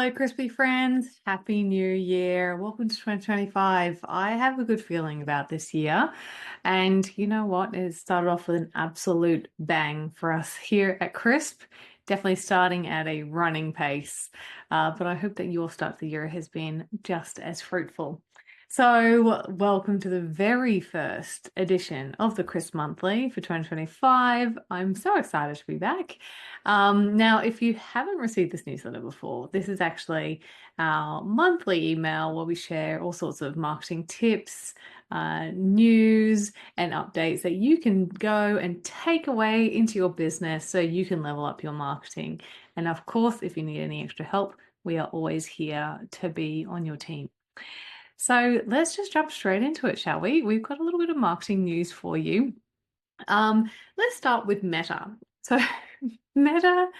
Hello, crispy friends. Happy New Year. Welcome to 2025. I have a good feeling about this year. And you know what? It started off with an absolute bang for us here at Crisp. Definitely starting at a running pace. But I hope that your start to the year has been just as fruitful. So, welcome to the very first edition of the Crisp Monthly for 2025. I'm so excited to be back. Now, if you haven't received this newsletter before, this is actually our monthly email where we share all sorts of marketing tips, news, and updates that you can go and take away into your business so you can level up your marketing. And of course, if you need any extra help, we are always here to be on your team. So let's just jump straight into it, shall we? We've got a little bit of marketing news for you. Let's start with Meta. So Meta,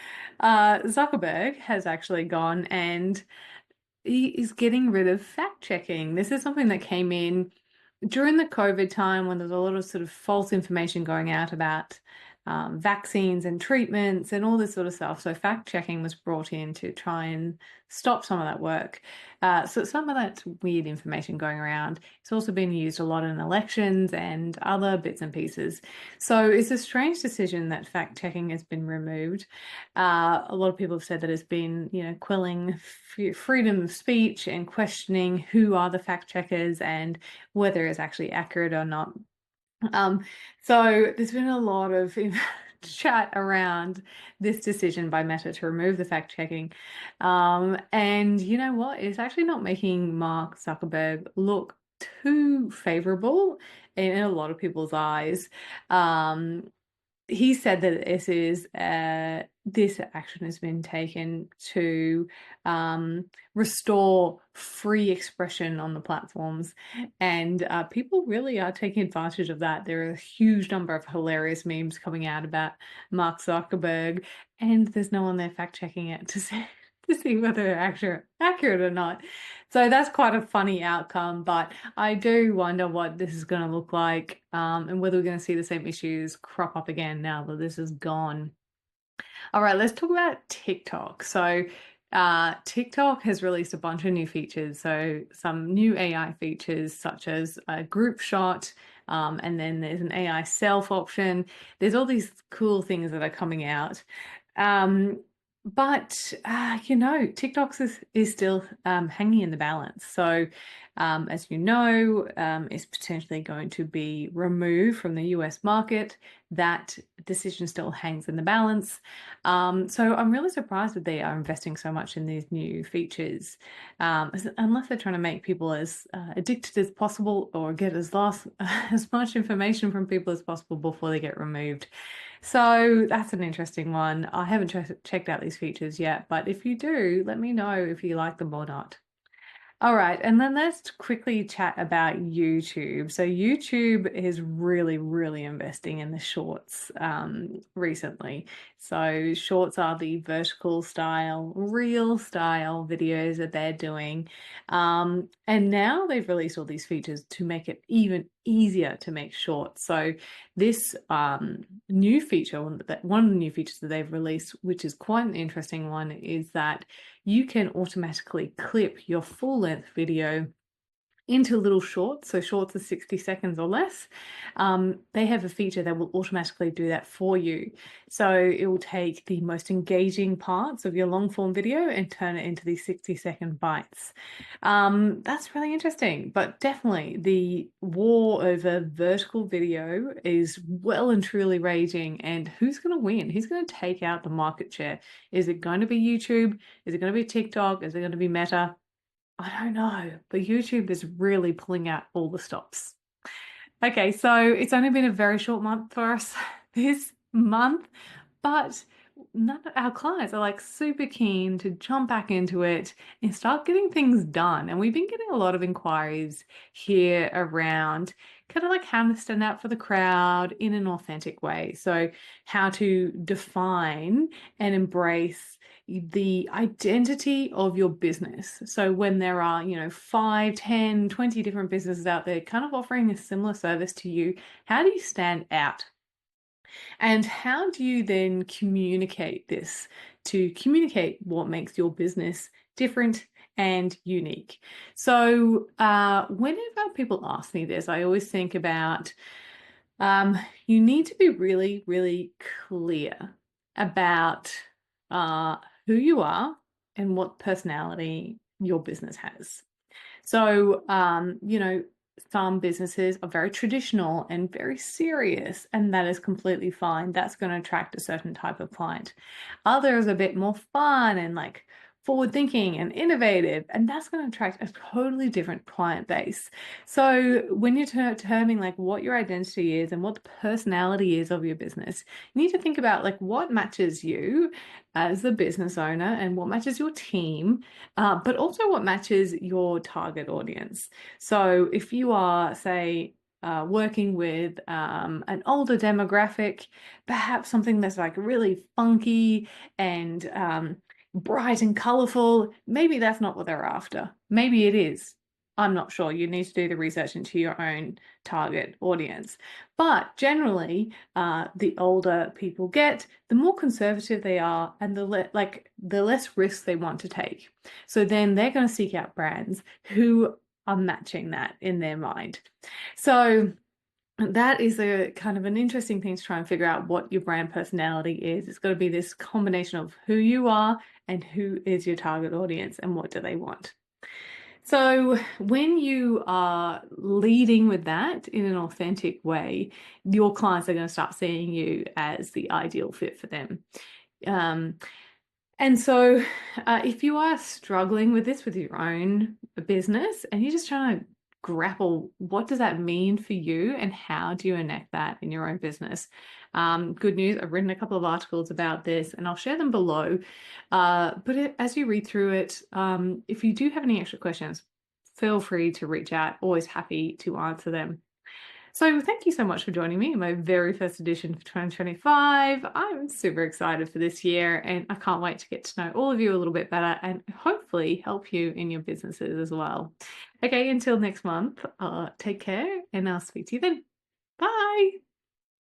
Zuckerberg has actually gone and he is getting rid of fact checking. This is something that came in during the COVID time when there's a lot of sort of false information going out about vaccines and treatments and all this sort of stuff. So fact checking was brought in to try and stop some of that work. So some of that weird information going around. It's also been used a lot in elections and other bits and pieces. So it's a strange decision that fact checking has been removed. A lot of people have said that it's been, quelling freedom of speech and questioning who are the fact checkers and whether it's actually accurate or not. So there's been a lot of chat around this decision by Meta to remove the fact checking. And you know what? It's actually not making Mark Zuckerberg look too favorable in a lot of people's eyes. He said that this action has been taken to restore free expression on the platforms, and people really are taking advantage of that. There are a huge number of hilarious memes coming out about Mark Zuckerberg, and there's no one there fact checking it to see whether they're accurate or not. So that's quite a funny outcome, but I do wonder what this is going to look like, and whether we're going to see the same issues crop up again now that this is gone. All right, let's talk about TikTok. So, TikTok has released a bunch of new features. So, some new AI features such as a group shot, and then there's an AI self option. There's all these cool things that are coming out. But TikTok is still hanging in the balance. So, as you know, is potentially going to be removed from the US market. That decision still hangs in the balance. So I'm really surprised that they are investing so much in these new features, unless they're trying to make people as addicted as possible or get as much information from people as possible before they get removed. So that's an interesting one. I haven't checked out these features yet, but if you do, let me know if you like them or not. All right, and then let's quickly chat about YouTube. So YouTube is really, really investing in the shorts recently. So shorts are the vertical style, real style videos that they're doing. And now they've released all these features to make it even easier to make shorts. So this new feature, one of the new features that they've released, which is quite an interesting one, is that you can automatically clip your full length video into little shorts. So shorts are 60 seconds or less. They have a feature that will automatically do that for you. So it will take the most engaging parts of your long form video and turn it into these 60-second bites. That's really interesting, but definitely the war over vertical video is well and truly raging. And who's going to win? Who's going to take out the market share? Is it going to be YouTube? Is it going to be TikTok? Is it going to be Meta? I don't know, but YouTube is really pulling out all the stops. Okay, so it's only been a very short month for us this month, but none of our clients are like super keen to jump back into it and start getting things done. And we've been getting a lot of inquiries here around kind of like how to stand out for the crowd in an authentic way. So how to define and embrace the identity of your business. So when there are, 5, 10, 20 different businesses out there kind of offering a similar service to you, how do you stand out? And how do you then communicate this to communicate what makes your business different and unique. So whenever people ask me this, I always think about you need to be really, really clear about who you are and what personality your business has. So, some businesses are very traditional and very serious, and that is completely fine. That's going to attract a certain type of client. Others are a bit more fun and like forward thinking and innovative, and that's going to attract a totally different client base. So when you're determining like what your identity is and what the personality is of your business, you need to think about like what matches you as the business owner and what matches your team, but also what matches your target audience. So if you are, say, working with an older demographic, perhaps something that's like really funky and bright and colorful, maybe that's not what they're after. Maybe it is. I'm not sure. You need to do the research into your own target audience. But generally, the older people get, the more conservative they are, and the less risks they want to take. So then they're going to seek out brands who are matching that in their mind. So that is a kind of an interesting thing to try and figure out what your brand personality is. It's got to be this combination of who you are and who is your target audience and what do they want. So when you are leading with that in an authentic way, your clients are going to start seeing you as the ideal fit for them. And so if you are struggling with this with your own business and you're just trying to grapple, what does that mean for you and how do you enact that in your own business? Good news, I've written a couple of articles about this and I'll share them below. But as you read through it, if you do have any extra questions, feel free to reach out. Always happy to answer them. So thank you so much for joining me in my very first edition for 2025. I'm super excited for this year and I can't wait to get to know all of you a little bit better and hopefully help you in your businesses as well. Okay, until next month, take care and I'll speak to you then. Bye.